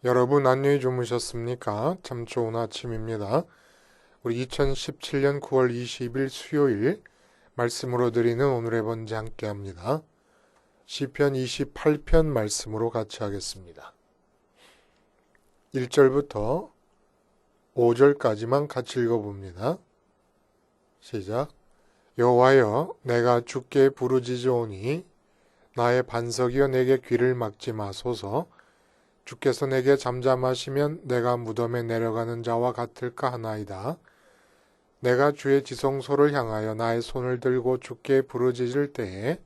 여러분 안녕히 주무셨습니까? 참 좋은 아침입니다. 우리 2017년 9월 20일 수요일 말씀으로 드리는 오늘의 번제 함께 합니다. 시편 28편 말씀으로 같이 하겠습니다. 1절부터 5절까지만 같이 읽어봅니다. 시작. 여호와여, 내가 주께 부르짖으오니 나의 반석이여 내게 귀를 막지 마소서. 주께서 내게 잠잠하시면 내가 무덤에 내려가는 자와 같을까 하나이다. 내가 주의 지성소를 향하여 나의 손을 들고 주께 부르짖을 때에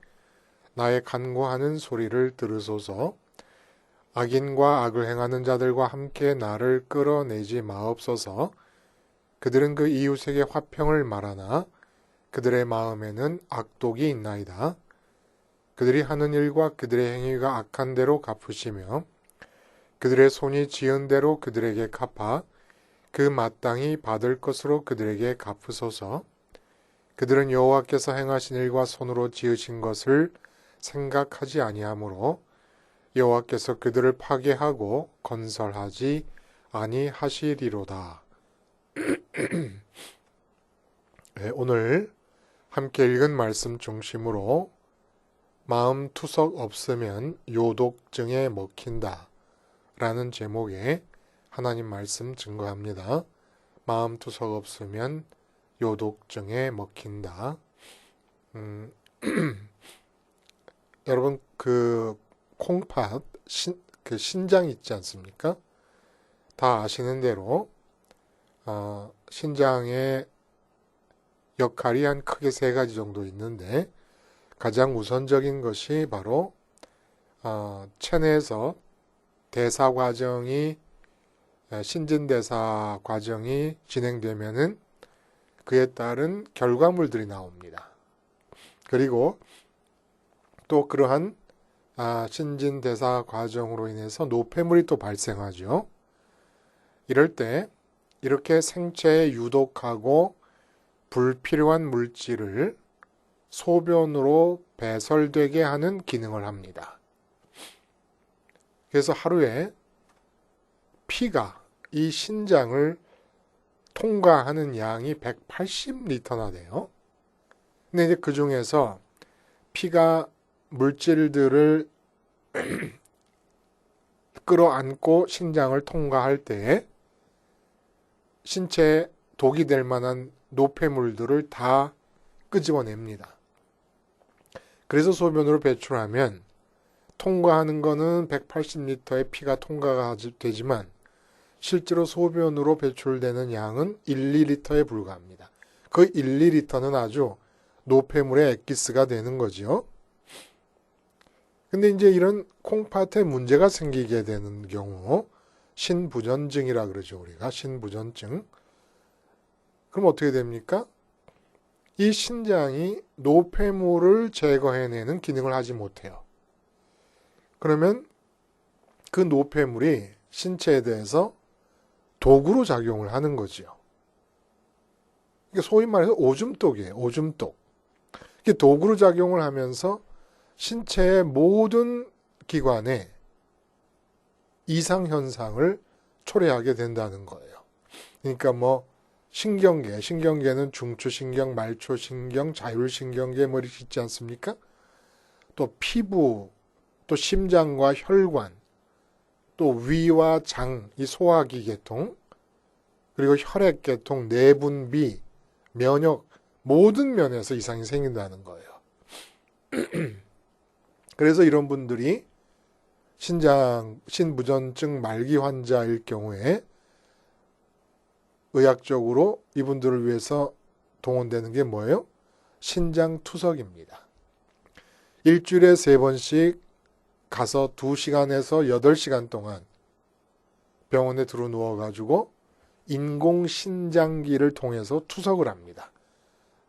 나의 간구하는 소리를 들으소서. 악인과 악을 행하는 자들과 함께 나를 끌어내지 마옵소서. 그들은 그 이웃에게 화평을 말하나 그들의 마음에는 악독이 있나이다. 그들이 하는 일과 그들의 행위가 악한 대로 갚으시며 그들의 손이 지은 대로 그들에게 갚아 그 마땅히 받을 것으로 그들에게 갚으소서. 그들은 여호와께서 행하신 일과 손으로 지으신 것을 생각하지 아니하므로 여호와께서 그들을 파괴하고 건설하지 아니하시리로다. 네, 오늘 함께 읽은 말씀 중심으로 마음 투석 없으면 요독증에 먹힌다 라는 제목의 하나님 말씀 증거합니다. 마음 투석 없으면 요독증에 먹힌다. 여러분 그 콩팥 그 신장 있지 않습니까? 다 아시는 대로 신장의 역할이 한 크게 세 가지 정도 있는데 가장 우선적인 것이 바로 체내에서 대사 과정이 신진대사 과정이 진행되면은 그에 따른 결과물들이 나옵니다. 그리고 또 그러한 신진대사 과정으로 인해서 노폐물이 또 발생하죠. 이럴 때 이렇게 생체에 유독하고 불필요한 물질을 소변으로 배설되게 하는 기능을 합니다. 그래서 하루에 피가 이 신장을 통과하는 양이 180리터나 돼요. 근데 이제 그 중에서 피가 물질들을 끌어안고 신장을 통과할 때 신체에 독이 될 만한 노폐물들을 다 끄집어냅니다. 그래서 소변으로 배출하면 통과하는 거는 180리터의 피가 통과가 되지만 실제로 소변으로 배출되는 양은 1, 2리터에 불과합니다. 그 1, 2리터는 아주 노폐물의 엑기스가 되는 거죠. 근데 이제 이런 콩팥에 문제가 생기게 되는 경우 신부전증이라 그러죠. 우리가 신부전증. 그럼 어떻게 됩니까? 이 신장이 노폐물을 제거해내는 기능을 하지 못해요. 그러면 그 노폐물이 신체에 대해서 독으로 작용을 하는 거지요. 이게 소위 말해서 오줌독이에요. 오줌독. 이게 독으로 작용을 하면서 신체의 모든 기관에 이상현상을 초래하게 된다는 거예요. 그러니까 신경계는 중추신경, 말초신경, 자율신경계 뭐 이렇게 있지 않습니까? 또 피부, 또 심장과 혈관, 또 위와 장, 이 소화기 계통, 그리고 혈액 계통, 내분비, 면역, 모든 면에서 이상이 생긴다는 거예요. 그래서 이런 분들이 신부전증 말기 환자일 경우에 의학적으로 이분들을 위해서 동원되는 게 뭐예요? 신장 투석입니다. 일주일에 3번씩 가서 2시간에서 8시간 동안 병원에 들어 누워가지고 인공신장기를 통해서 투석을 합니다.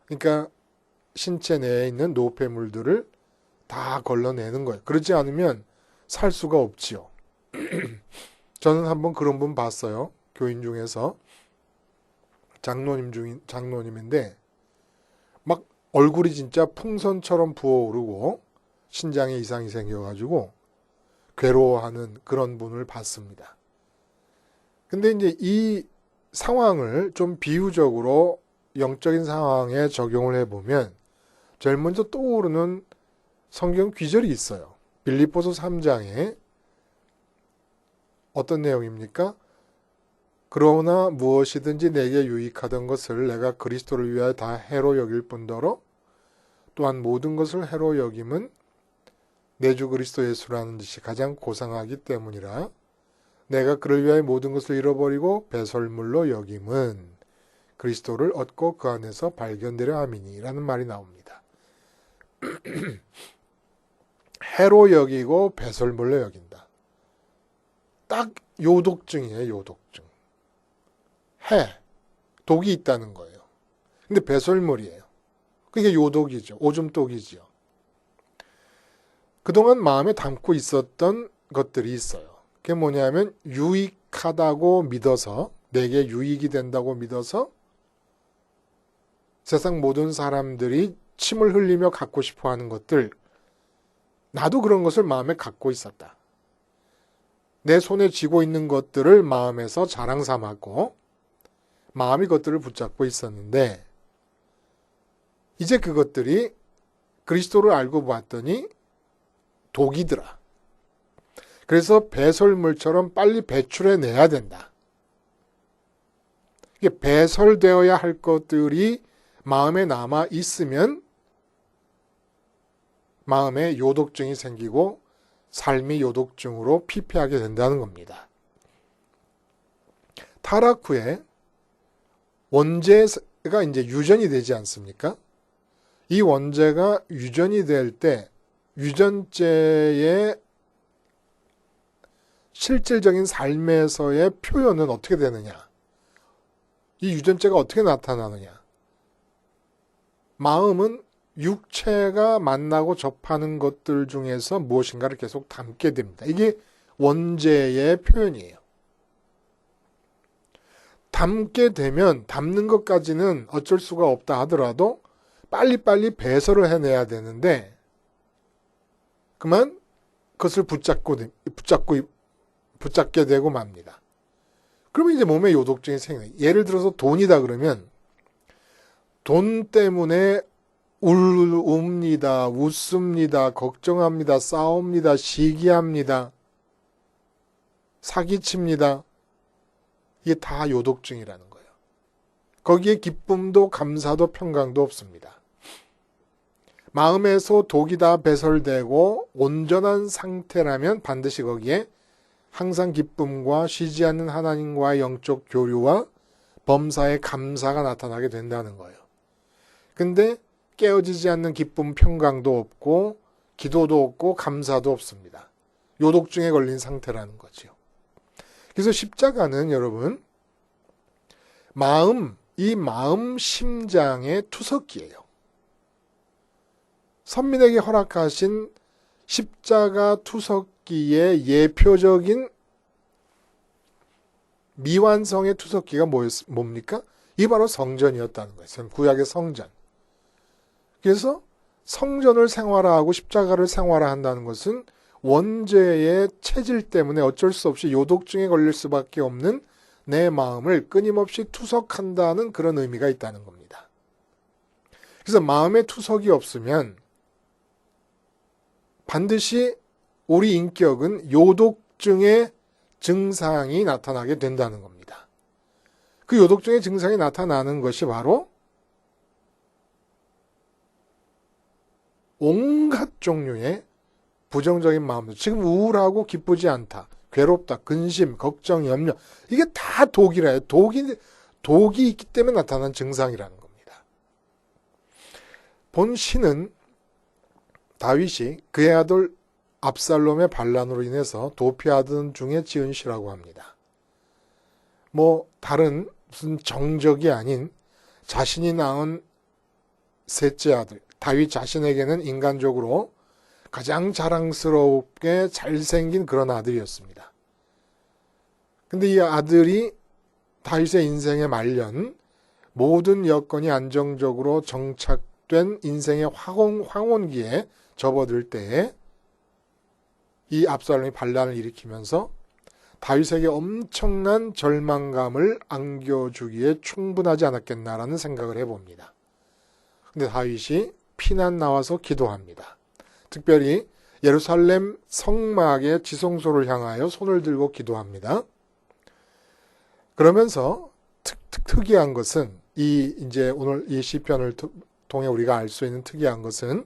그러니까 신체 내에 있는 노폐물들을 다 걸러내는 거예요. 그렇지 않으면 살 수가 없지요. 저는 한번 그런 분 봤어요. 교인 중에서 장로님인데 막 얼굴이 진짜 풍선처럼 부어오르고 신장에 이상이 생겨가지고 괴로워하는 그런 분을 봤습니다. 근데 이제 이 상황을 좀 비유적으로 영적인 상황에 적용을 해보면 제일 먼저 떠오르는 성경 귀절이 있어요. 빌립보서 3장에 어떤 내용입니까? 그러나 무엇이든지 내게 유익하던 것을 내가 그리스도를 위하여 다 해로 여길 뿐더러 또한 모든 것을 해로 여김은 내 주 그리스도 예수라는 뜻이 가장 고상하기 때문이라. 내가 그를 위하여 모든 것을 잃어버리고 배설물로 여김은 그리스도를 얻고 그 안에서 발견되려 함이니 라는 말이 나옵니다. 해로 여기고 배설물로 여긴다. 딱 요독증이에요. 요독증. 해, 독이 있다는 거예요. 근데 배설물이에요. 그게 요독이죠. 오줌독이죠. 그동안 마음에 담고 있었던 것들이 있어요. 그게 뭐냐면 유익하다고 믿어서, 내게 유익이 된다고 믿어서 세상 모든 사람들이 침을 흘리며 갖고 싶어 하는 것들, 나도 그런 것을 마음에 갖고 있었다. 내 손에 쥐고 있는 것들을 마음에서 자랑 삼았고 마음이 그것들을 붙잡고 있었는데 이제 그것들이 그리스도를 알고 봤더니 독이더라. 그래서 배설물처럼 빨리 배출해내야 된다. 이게 배설되어야 할 것들이 마음에 남아 있으면 마음에 요독증이 생기고 삶이 요독증으로 피폐하게 된다는 겁니다. 타락 후에 원죄가 이제 유전이 되지 않습니까? 이 원죄가 유전이 될 때 유전죄의 실질적인 삶에서의 표현은 어떻게 되느냐? 이 유전죄가 어떻게 나타나느냐? 마음은 육체가 만나고 접하는 것들 중에서 무엇인가를 계속 담게 됩니다. 이게 원죄의 표현이에요. 담게 되면 담는 것까지는 어쩔 수가 없다 하더라도 빨리빨리 배설을 해내야 되는데 그만 그것을 붙잡게 되고 맙니다. 그러면 이제 몸에 요독증이 생겨요. 예를 들어서 돈이다 그러면 돈 때문에 웁니다, 웃습니다, 걱정합니다, 싸웁니다, 시기합니다, 사기칩니다. 이게 다 요독증이라는 거예요. 거기에 기쁨도 감사도 평강도 없습니다. 마음에서 독이 다 배설되고 온전한 상태라면 반드시 거기에 항상 기쁨과 쉬지 않는 하나님과의 영적 교류와 범사의 감사가 나타나게 된다는 거예요. 근데 깨어지지 않는 기쁨, 평강도 없고 기도도 없고 감사도 없습니다. 요독증에 걸린 상태라는 거죠. 그래서 십자가는 여러분 이 마음 심장의 투석기예요. 선민에게 허락하신 십자가 투석기의 예표적인 미완성의 투석기가 뭡니까? 이게 바로 성전이었다는 거예요. 구약의 성전. 그래서 성전을 생활화하고 십자가를 생활화한다는 것은 원죄의 체질 때문에 어쩔 수 없이 요독증에 걸릴 수밖에 없는 내 마음을 끊임없이 투석한다는 그런 의미가 있다는 겁니다. 그래서 마음의 투석이 없으면 반드시 우리 인격은 요독증의 증상이 나타나게 된다는 겁니다. 그 요독증의 증상이 나타나는 것이 바로 온갖 종류의 부정적인 마음들, 지금 우울하고 기쁘지 않다, 괴롭다, 근심, 걱정, 염려, 이게 다 독이라 해요. 독이 있기 때문에 나타난 증상이라는 겁니다. 본 시는 다윗이 그의 아들 압살롬의 반란으로 인해서 도피하던 중에 지은 시라고 합니다. 다른 무슨 정적이 아닌 자신이 낳은 셋째 아들, 다윗 자신에게는 인간적으로 가장 자랑스럽게 잘생긴 그런 아들이었습니다. 근데 이 아들이 다윗의 인생의 말년 모든 여건이 안정적으로 정착된 인생의 황혼기에 접어들 때에 이 압살롬이 반란을 일으키면서 다윗에게 엄청난 절망감을 안겨주기에 충분하지 않았겠나라는 생각을 해봅니다. 근데 다윗이 피난 나와서 기도합니다. 특별히 예루살렘 성막의 지성소를 향하여 손을 들고 기도합니다. 그러면서 특이한 것은 이제 오늘 이 시편을 통해 우리가 알 수 있는 특이한 것은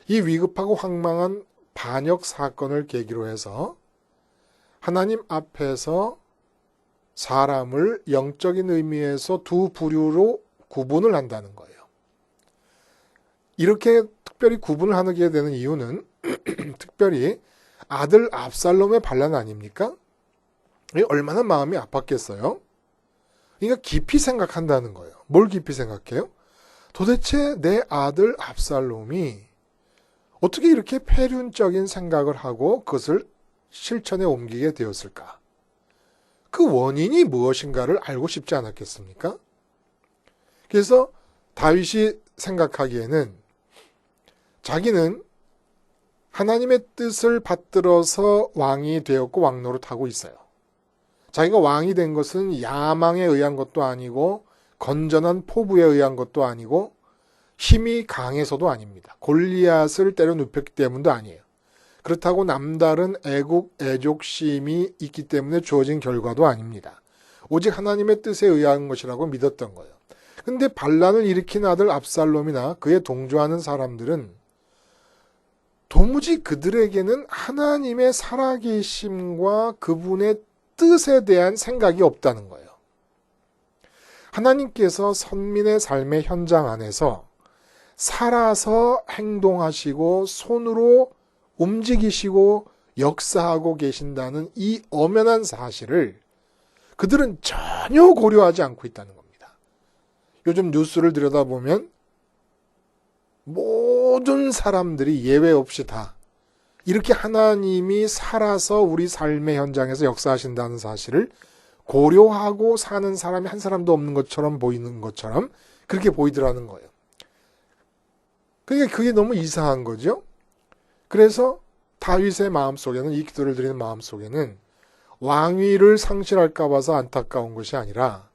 이 위급하고 황망한 반역 사건을 계기로 해서 하나님 앞에서 사람을 영적인 의미에서 두 부류로 구분을 한다는 거예요. 이렇게 특별히 구분을 하게 되는 이유는 특별히 아들 압살롬의 반란 아닙니까? 얼마나 마음이 아팠겠어요? 그러니까 깊이 생각한다는 거예요. 뭘 깊이 생각해요? 도대체 내 아들 압살롬이 어떻게 이렇게 폐륜적인 생각을 하고 그것을 실천에 옮기게 되었을까? 그 원인이 무엇인가를 알고 싶지 않았겠습니까? 그래서 다윗이 생각하기에는 자기는 하나님의 뜻을 받들어서 왕이 되었고 왕노릇하고 있어요. 자기가 왕이 된 것은 야망에 의한 것도 아니고 건전한 포부에 의한 것도 아니고 힘이 강해서도 아닙니다. 골리앗을 때려 눕혔기 때문도 아니에요. 그렇다고 남다른 애족심이 있기 때문에 주어진 결과도 아닙니다. 오직 하나님의 뜻에 의한 것이라고 믿었던 거예요. 근데 반란을 일으킨 아들 압살롬이나 그에 동조하는 사람들은 도무지 그들에게는 하나님의 살아계심과 그분의 뜻에 대한 생각이 없다는 거예요. 하나님께서 선민의 삶의 현장 안에서 살아서 행동하시고 손으로 움직이시고 역사하고 계신다는 이 엄연한 사실을 그들은 전혀 고려하지 않고 있다는 겁니다. 요즘 뉴스를 들여다보면 모든 사람들이 예외 없이 다 이렇게 하나님이 살아서 우리 삶의 현장에서 역사하신다는 사실을 고려하고 사는 사람이 한 사람도 없는 것처럼 보이는 것처럼 그렇게 보이더라는 거예요. 그러니까 그게 너무 이상한 거죠. 그래서 다윗의 마음속에는, 이 기도를 드리는 마음속에는 왕위를 상실할까 봐서 안타까운 것이 아니라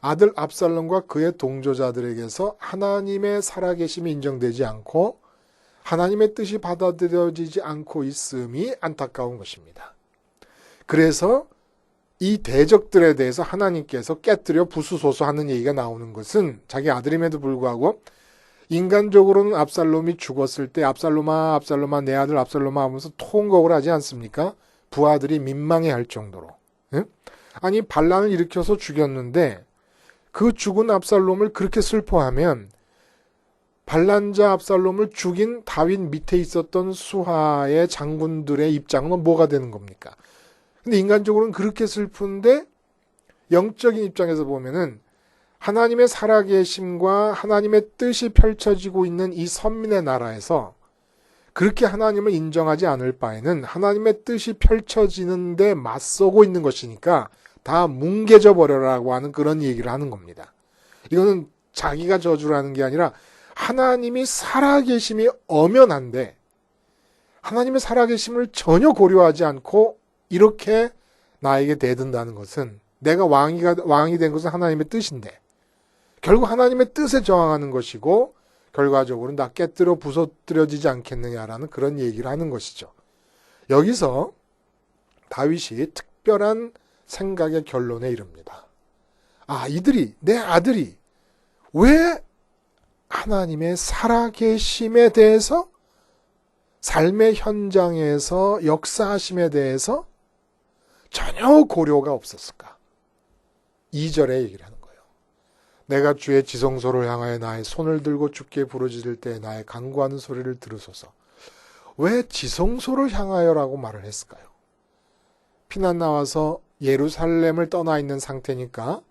아들 압살롬과 그의 동조자들에게서 하나님의 살아계심이 인정되지 않고 하나님의 뜻이 받아들여지지 않고 있음이 안타까운 것입니다. 그래서 이 대적들에 대해서 하나님께서 깨뜨려 부수소서 하는 얘기가 나오는 것은 자기 아들임에도 불구하고 인간적으로는 압살롬이 죽었을 때 압살롬아 압살롬아 내 아들 압살롬아 하면서 통곡을 하지 않습니까? 부하들이 민망해할 정도로. 아니 반란을 일으켜서 죽였는데 그 죽은 압살롬을 그렇게 슬퍼하면 반란자 압살롬을 죽인 다윗 밑에 있었던 수하의 장군들의 입장은 뭐가 되는 겁니까? 근데 인간적으로는 그렇게 슬픈데 영적인 입장에서 보면은 하나님의 살아계심과 하나님의 뜻이 펼쳐지고 있는 이 선민의 나라에서 그렇게 하나님을 인정하지 않을 바에는 하나님의 뜻이 펼쳐지는데 맞서고 있는 것이니까 다 뭉개져 버려라고 하는 그런 얘기를 하는 겁니다. 이거는 자기가 저주라는 게 아니라 하나님이 살아계심이 엄연한데 하나님의 살아계심을 전혀 고려하지 않고 이렇게 나에게 대든다는 것은 내가 왕이 된 것은 하나님의 뜻인데 결국 하나님의 뜻에 저항하는 것이고 결과적으로 나 깨뜨려 부서뜨려지지 않겠느냐라는 그런 얘기를 하는 것이죠. 여기서 다윗이 특별한 생각의 결론에 이릅니다. 내 아들이 왜 하나님의 살아계심에 대해서 삶의 현장에서 역사하심에 대해서 전혀 고려가 없었을까? 2절에 얘기를 하는 거예요. 내가 주의 지성소를 향하여 나의 손을 들고 주께 부르짖을 때 나의 간구하는 소리를 들으소서. 왜 지성소를 향하여라고 말을 했을까요? 피난 나와서 예루살렘을 떠나 있는 상태니까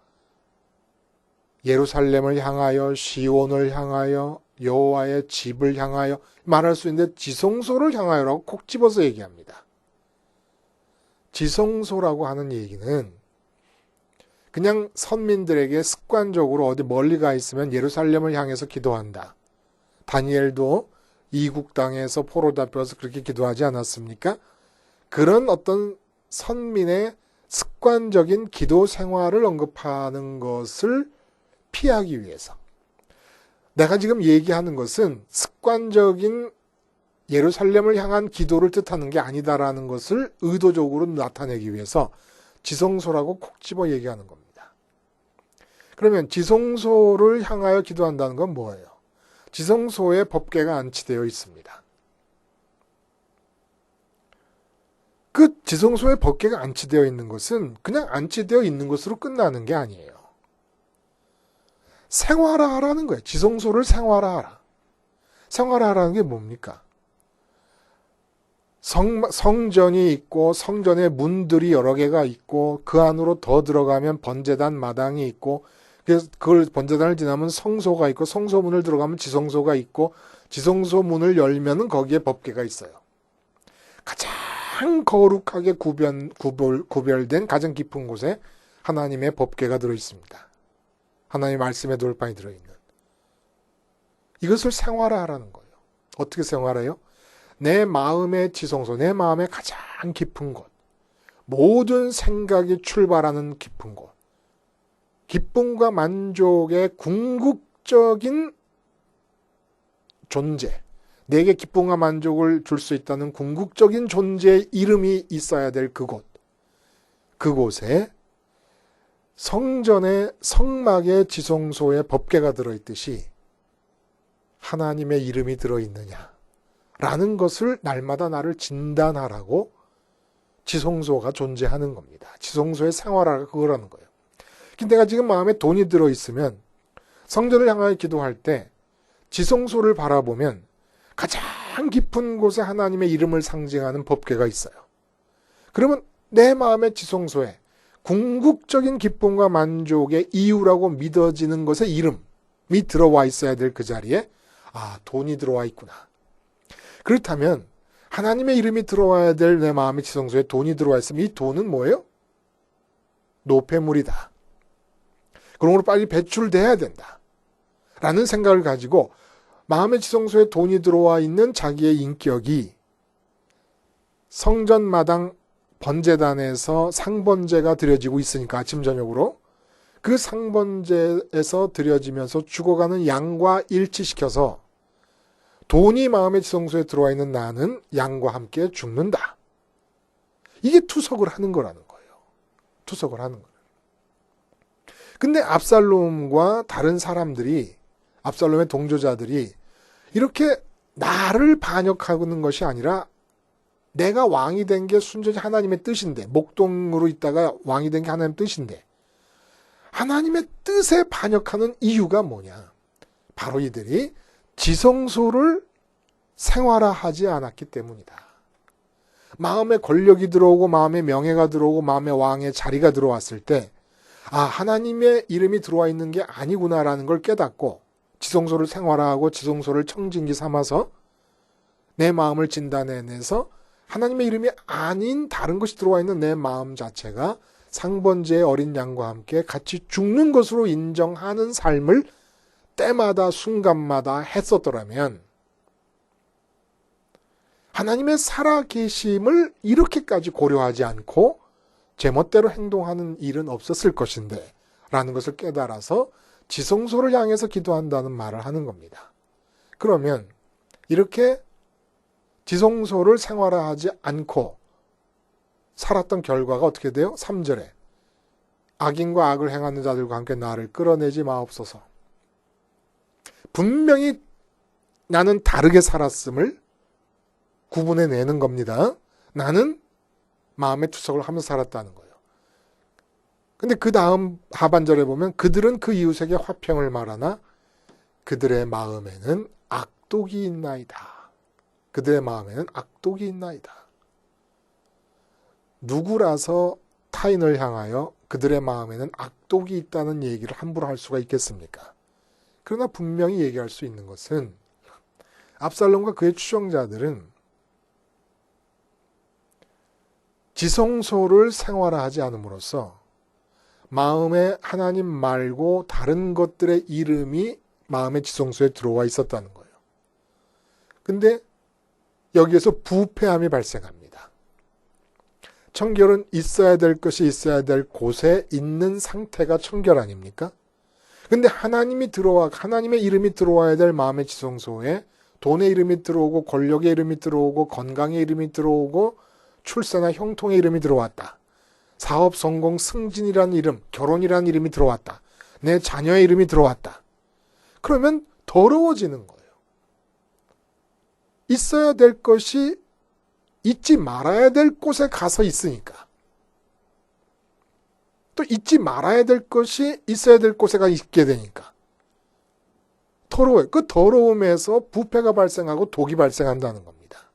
예루살렘을 향하여 시온을 향하여 여호와의 집을 향하여 말할 수 있는데 지성소를 향하여라고 콕 집어서 얘기합니다. 지성소라고 하는 얘기는 그냥 선민들에게 습관적으로 어디 멀리 가 있으면 예루살렘을 향해서 기도한다. 다니엘도 이국 땅에서 포로 잡혀서 그렇게 기도하지 않았습니까? 그런 어떤 선민의 습관적인 기도 생활을 언급하는 것을 피하기 위해서. 내가 지금 얘기하는 것은 습관적인 예루살렘을 향한 기도를 뜻하는 게 아니다라는 것을 의도적으로 나타내기 위해서 지성소라고 콕 집어 얘기하는 겁니다. 그러면 지성소를 향하여 기도한다는 건 뭐예요? 지성소에 법궤가 안치되어 있습니다. 그 지성소에 법궤가 안치되어 있는 것은 그냥 안치되어 있는 것으로 끝나는 게 아니에요. 생활화하라는 거예요. 지성소를 생활화하라. 생활화하라는 게 뭡니까? 성전이 있고 성전의 문들이 여러 개가 있고 그 안으로 더 들어가면 번제단 마당이 있고 그래서 그걸 번제단을 지나면 성소가 있고 성소문을 들어가면 지성소가 있고 지성소 문을 열면은 거기에 법궤가 있어요. 가장 거룩하게 구별된 가장 깊은 곳에 하나님의 법궤가 들어있습니다. 하나님의 말씀의 돌판이 들어있는. 이것을 생활화하라는 거예요. 어떻게 생활해요? 내 마음의 지성소, 내 마음의 가장 깊은 곳, 모든 생각이 출발하는 깊은 곳, 기쁨과 만족의 궁극적인 존재, 내게 기쁨과 만족을 줄 수 있다는 궁극적인 존재의 이름이 있어야 될 그곳, 그곳에 성전의 성막의 지성소에 법궤가 들어있듯이 하나님의 이름이 들어있느냐 라는 것을 날마다 나를 진단하라고 지성소가 존재하는 겁니다. 지성소의 생활화가 그거라는 거예요. 내가 지금 마음에 돈이 들어있으면 성전을 향하여 기도할 때 지성소를 바라보면 가장 깊은 곳에 하나님의 이름을 상징하는 법궤가 있어요. 그러면 내 마음의 지성소에 궁극적인 기쁨과 만족의 이유라고 믿어지는 것의 이름이 들어와 있어야 될 그 자리에 돈이 들어와 있구나. 그렇다면 하나님의 이름이 들어와야 될 내 마음의 지성소에 돈이 들어와 있으면 이 돈은 뭐예요? 노폐물이다. 그러므로 빨리 배출돼야 된다. 라는 생각을 가지고 마음의 지성소에 돈이 들어와 있는 자기의 인격이 성전마당 번제단에서 상번제가 드려지고 있으니까 아침 저녁으로 그 상번제에서 드려지면서 죽어가는 양과 일치시켜서 돈이 마음의 지성소에 들어와 있는 나는 양과 함께 죽는다. 이게 투석을 하는 거라는 거예요. 투석을 하는 거예요. 근데 압살롬과 다른 사람들이, 압살롬의 동조자들이 이렇게 나를 반역하는 것이 아니라 내가 왕이 된 게 순전히 하나님의 뜻인데, 목동으로 있다가 왕이 된 게 하나님의 뜻인데, 하나님의 뜻에 반역하는 이유가 뭐냐? 바로 이들이 지성소를 생활화하지 않았기 때문이다. 마음에 권력이 들어오고 마음에 명예가 들어오고 마음에 왕의 자리가 들어왔을 때 하나님의 이름이 들어와 있는 게 아니구나라는 걸 깨닫고 지성소를 생활화하고 지성소를 청진기 삼아서 내 마음을 진단해내서 하나님의 이름이 아닌 다른 것이 들어와 있는 내 마음 자체가 상번제의 어린 양과 함께 같이 죽는 것으로 인정하는 삶을 때마다 순간마다 했었더라면 하나님의 살아계심을 이렇게까지 고려하지 않고 제멋대로 행동하는 일은 없었을 것인데 라는 것을 깨달아서 지성소를 향해서 기도한다는 말을 하는 겁니다. 그러면 이렇게 지성소를 생활화하지 않고 살았던 결과가 어떻게 돼요? 3절에 악인과 악을 행하는 자들과 함께 나를 끌어내지 마옵소서. 분명히 나는 다르게 살았음을 구분해내는 겁니다. 나는 마음의 투석을 하면서 살았다는 거예요. 근데 그 다음 하반절에 보면 그들은 그 이웃에게 화평을 말하나 그들의 마음에는 악독이 있나이다. 그들의 마음에는 악독이 있나이다. 누구라서 타인을 향하여 그들의 마음에는 악독이 있다는 얘기를 함부로 할 수가 있겠습니까? 그러나 분명히 얘기할 수 있는 것은 압살롬과 그의 추종자들은 지성소를 생활화하지 않음으로써 마음에 하나님 말고 다른 것들의 이름이 마음의 지성소에 들어와 있었다는 거예요. 근데 여기에서 부패함이 발생합니다. 청결은 있어야 될 것이 있어야 될 곳에 있는 상태가 청결 아닙니까? 근데 하나님의 이름이 들어와야 될 마음의 지성소에 돈의 이름이 들어오고 권력의 이름이 들어오고 건강의 이름이 들어오고 출세나 형통의 이름이 들어왔다. 사업 성공 승진이라는 이름, 결혼이라는 이름이 들어왔다. 내 자녀의 이름이 들어왔다. 그러면 더러워지는 거예요. 있어야 될 것이 잊지 말아야 될 곳에 가서 있으니까. 또 잊지 말아야 될 것이 있어야 될 곳에 가 있게 되니까. 더러워요. 그 더러움에서 부패가 발생하고 독이 발생한다는 겁니다.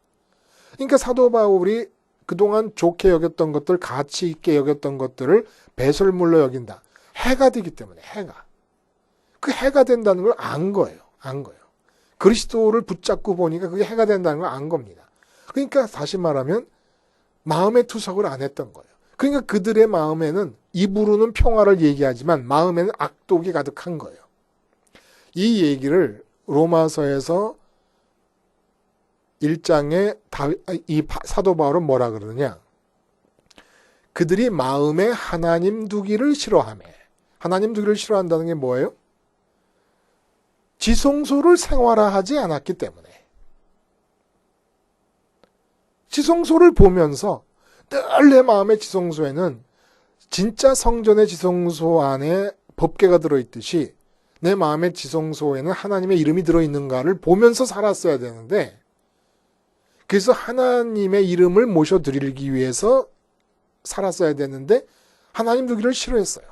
그러니까 사도 바울이 그동안 좋게 여겼던 것들, 가치 있게 여겼던 것들을 배설물로 여긴다. 해가 되기 때문에, 해가. 그 해가 된다는 걸 안 거예요. 안 거예요. 그리스도를 붙잡고 보니까 그게 해가 된다는 걸 안 겁니다. 그러니까 다시 말하면 마음의 투석을 안 했던 거예요. 그러니까 그들의 마음에는 입으로는 평화를 얘기하지만 마음에는 악독이 가득한 거예요. 이 얘기를 로마서에서 1장에 이 사도 바울은 뭐라 그러느냐. 그들이 마음에 하나님 두기를 싫어하며, 하나님 두기를 싫어한다는 게 뭐예요? 지성소를 생활화하지 않았기 때문에. 지성소를 보면서 늘 내 마음의 지성소에는 진짜 성전의 지성소 안에 법궤가 들어있듯이 내 마음의 지성소에는 하나님의 이름이 들어있는가를 보면서 살았어야 되는데, 그래서 하나님의 이름을 모셔드리기 위해서 살았어야 되는데 하나님 두기를 싫어했어요.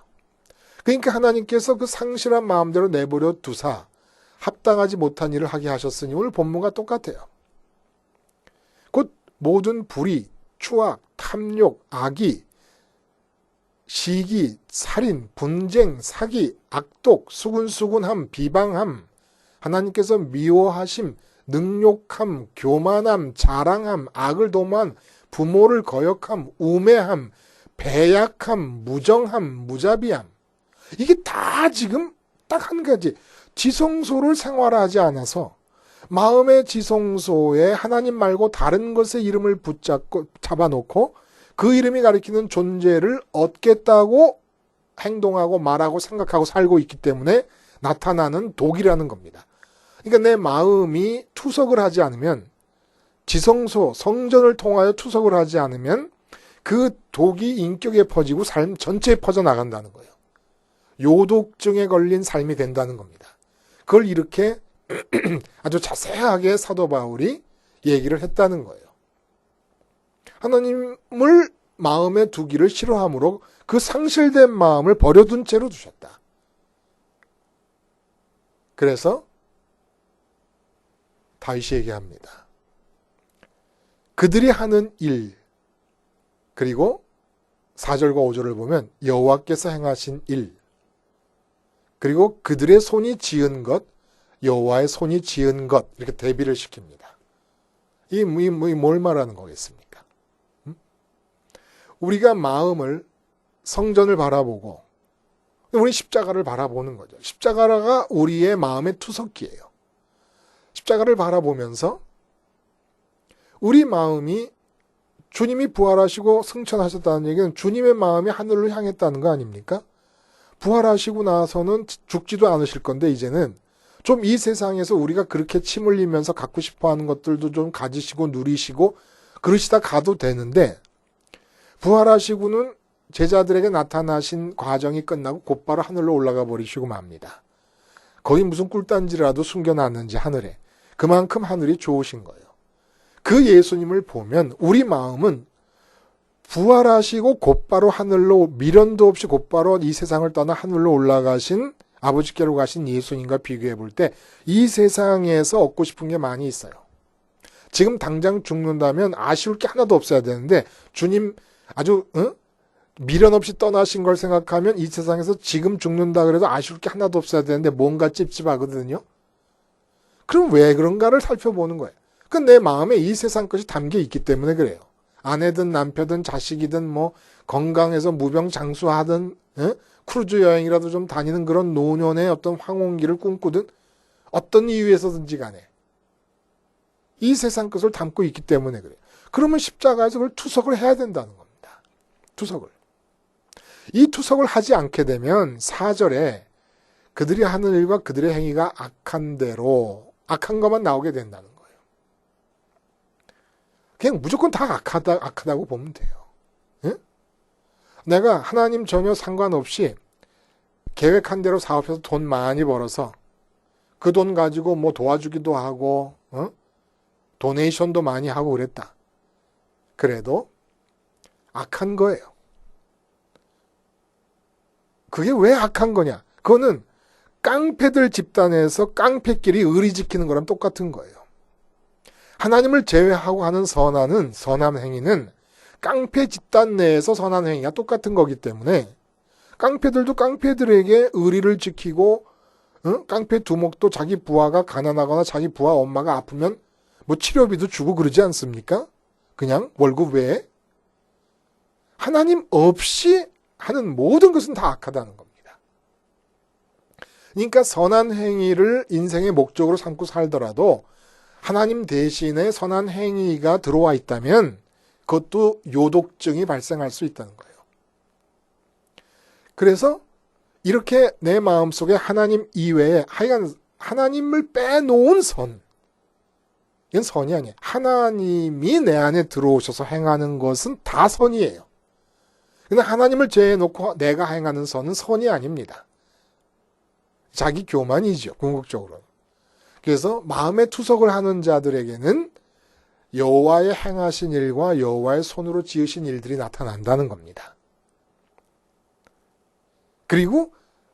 그러니까 하나님께서 그 상실한 마음대로 내버려 두사 합당하지 못한 일을 하게 하셨으니 오늘 본문과 똑같아요. 곧 모든 불의, 추악, 탐욕, 악의, 시기, 살인, 분쟁, 사기, 악독, 수군수군함, 비방함, 하나님께서 미워하심, 능욕함, 교만함, 자랑함, 악을 도모함, 부모를 거역함, 우매함, 배약함, 무정함, 무자비함. 이게 다 지금 딱 한 가지. 지성소를 생활하지 않아서 마음의 지성소에 하나님 말고 다른 것의 이름을 잡아놓고 그 이름이 가리키는 존재를 얻겠다고 행동하고 말하고 생각하고 살고 있기 때문에 나타나는 독이라는 겁니다. 그러니까 내 마음이 투석을 하지 않으면, 지성소, 성전을 통하여 투석을 하지 않으면 그 독이 인격에 퍼지고 삶 전체에 퍼져나간다는 거예요. 요독증에 걸린 삶이 된다는 겁니다. 그걸 이렇게 아주 자세하게 사도 바울이 얘기를 했다는 거예요. 하나님을 마음에 두기를 싫어함으로 그 상실된 마음을 버려둔 채로 두셨다. 그래서 다윗이 얘기합니다. 그들이 하는 일, 그리고 4절과 5절을 보면 여호와께서 행하신 일, 그리고 그들의 손이 지은 것, 여호와의 손이 지은 것, 이렇게 대비를 시킵니다. 이 뭘 말하는 거겠습니까? 우리가 마음을, 성전을 바라보고 우리 십자가를 바라보는 거죠. 십자가가 우리의 마음의 투석기예요. 십자가를 바라보면서 우리 마음이, 주님이 부활하시고 승천하셨다는 얘기는 주님의 마음이 하늘로 향했다는 거 아닙니까? 부활하시고 나서는 죽지도 않으실 건데 이제는 좀 이 세상에서 우리가 그렇게 침 흘리면서 갖고 싶어하는 것들도 좀 가지시고 누리시고 그러시다 가도 되는데, 부활하시고는 제자들에게 나타나신 과정이 끝나고 곧바로 하늘로 올라가 버리시고 맙니다. 거기 무슨 꿀단지라도 숨겨놨는지 하늘에. 그만큼 하늘이 좋으신 거예요. 그 예수님을 보면 우리 마음은 부활하시고 곧바로 하늘로, 미련도 없이 곧바로 이 세상을 떠나 하늘로 올라가신, 아버지께로 가신 예수님과 비교해 볼 때 이 세상에서 얻고 싶은 게 많이 있어요. 지금 당장 죽는다면 아쉬울 게 하나도 없어야 되는데 주님 아주 미련 없이 떠나신 걸 생각하면 이 세상에서 지금 죽는다 그래도 아쉬울 게 하나도 없어야 되는데 뭔가 찝찝하거든요. 그럼 왜 그런가를 살펴보는 거예요. 그건 내 마음에 이 세상 것이 담겨 있기 때문에 그래요. 아내든 남편든 자식이든 뭐 건강해서 무병장수하든 크루즈 여행이라도 좀 다니는 그런 노년의 어떤 황혼기를 꿈꾸든 어떤 이유에서든지 간에 이 세상 것을 담고 있기 때문에 그래요. 그러면 십자가에서 그걸 투석을 해야 된다는 겁니다. 투석을. 이 투석을 하지 않게 되면 4절에 그들이 하는 일과 그들의 행위가 악한 대로 악한 것만 나오게 된다는 거예요. 그냥 무조건 다 악하다고 보면 돼요. 예? 내가 하나님 전혀 상관없이 계획한 대로 사업해서 돈 많이 벌어서 그 돈 가지고 뭐 도와주기도 하고 도네이션도 많이 하고 그랬다. 그래도 악한 거예요. 그게 왜 악한 거냐? 그거는 깡패들 집단에서 깡패끼리 의리 지키는 거랑 똑같은 거예요. 하나님을 제외하고 하는 선한 행위는 깡패 집단 내에서 선한 행위가 똑같은 거기 때문에 깡패들도 깡패들에게 의리를 지키고 깡패 두목도 자기 부하가 가난하거나 자기 부하 엄마가 아프면 뭐 치료비도 주고 그러지 않습니까? 그냥 월급 외에. 하나님 없이 하는 모든 것은 다 악하다는 겁니다. 그러니까 선한 행위를 인생의 목적으로 삼고 살더라도 하나님 대신에 선한 행위가 들어와 있다면 그것도 요독증이 발생할 수 있다는 거예요. 그래서 이렇게 내 마음속에 하나님 이외에 하여간 하나님을 빼놓은 선, 이건 선이 아니에요. 하나님이 내 안에 들어오셔서 행하는 것은 다 선이에요. 근데 하나님을 제해놓고 내가 행하는 선은 선이 아닙니다. 자기 교만이죠, 궁극적으로. 그래서 마음의 투석을 하는 자들에게는 여호와의 행하신 일과 여호와의 손으로 지으신 일들이 나타난다는 겁니다. 그리고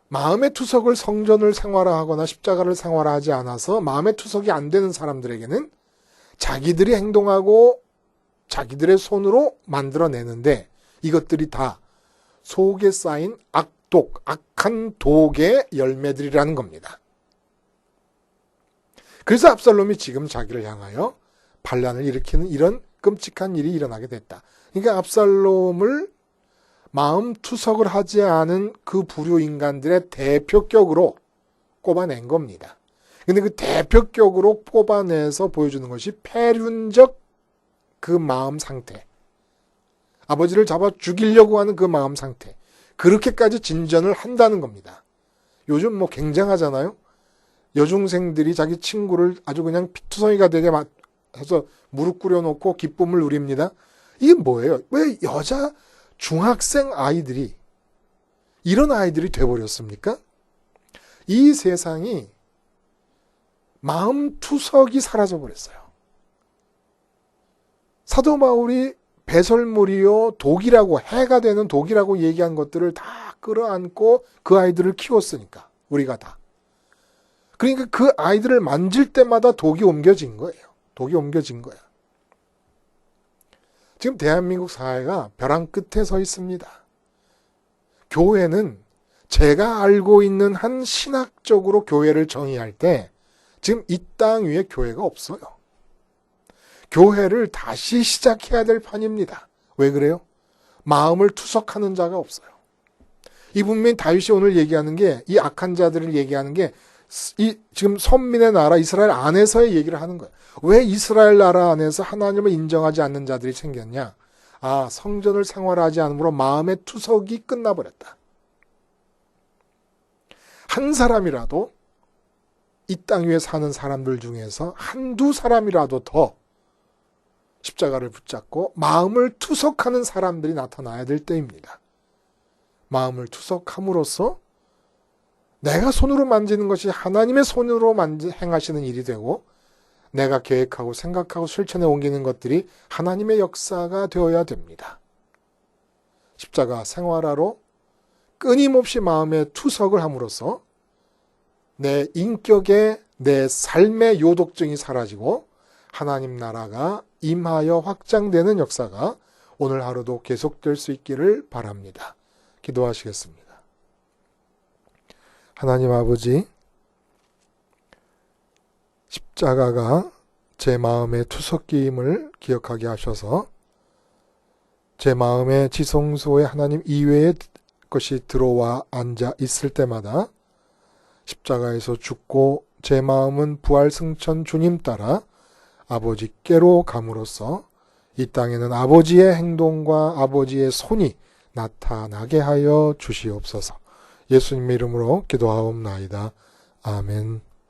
마음의 투석을 성전을 생활화하거나 십자가를 생활화하지 않아서 마음의 투석이 안 되는 사람들에게는 자기들이 행동하고 자기들의 손으로 만들어내는데 이것들이 다 속에 쌓인 악한 독의 열매들이라는 겁니다. 그래서 압살롬이 지금 자기를 향하여 반란을 일으키는 이런 끔찍한 일이 일어나게 됐다. 그러니까 압살롬을 마음 투석을 하지 않은 그 부류 인간들의 대표격으로 꼽아낸 겁니다. 근데 그 대표격으로 꼽아내서 보여주는 것이 패륜적 그 마음 상태. 아버지를 잡아 죽이려고 하는 그 마음 상태. 그렇게까지 진전을 한다는 겁니다. 요즘 뭐 굉장하잖아요. 여중생들이 자기 친구를 아주 그냥 피투성이가 되게 해서 무릎 꿇여놓고 기쁨을 누립니다. 이게 뭐예요? 왜 여자 중학생 아이들이 이런 아이들이 돼버렸습니까? 이 세상이 마음 투석이 사라져버렸어요. 사도 바울이 배설물이요 독이라고 해가 되는 독이라고 얘기한 것들을 다 끌어안고 그 아이들을 키웠으니까 우리가 다. 그러니까 그 아이들을 만질 때마다 독이 옮겨진 거예요. 독이 옮겨진 거야. 지금 대한민국 사회가 벼랑 끝에 서 있습니다. 교회는 제가 알고 있는 한 신학적으로 교회를 정의할 때 지금 이 땅 위에 교회가 없어요. 교회를 다시 시작해야 될 판입니다. 왜 그래요? 마음을 투석하는 자가 없어요. 이 분명히 다윗이 오늘 얘기하는 게 이 악한 자들을 얘기하는 게 이 지금 선민의 나라 이스라엘 안에서의 얘기를 하는 거예요. 왜 이스라엘 나라 안에서 하나님을 인정하지 않는 자들이 생겼냐? 아, 성전을 생활하지 않으므로 마음의 투석이 끝나버렸다. 한 사람이라도 이 땅 위에 사는 사람들 중에서 한두 사람이라도 더 십자가를 붙잡고 마음을 투석하는 사람들이 나타나야 될 때입니다. 마음을 투석함으로써 내가 손으로 만지는 것이 하나님의 손으로 행하시는 일이 되고 내가 계획하고 생각하고 실천에 옮기는 것들이 하나님의 역사가 되어야 됩니다. 십자가 생활화로 끊임없이 마음의 투석을 함으로써 내 인격의 내 삶의 요독증이 사라지고 하나님 나라가 임하여 확장되는 역사가 오늘 하루도 계속될 수 있기를 바랍니다. 기도하시겠습니다. 하나님 아버지, 십자가가 제 마음의 투석기임을 기억하게 하셔서 제 마음의 지성소에 하나님 이외의 것이 들어와 앉아 있을 때마다 십자가에서 죽고 제 마음은 부활승천 주님 따라 아버지께로 감으로써 이 땅에는 아버지의 행동과 아버지의 손이 나타나게 하여 주시옵소서. 예수님의 이름으로 기도하옵나이다. 아멘.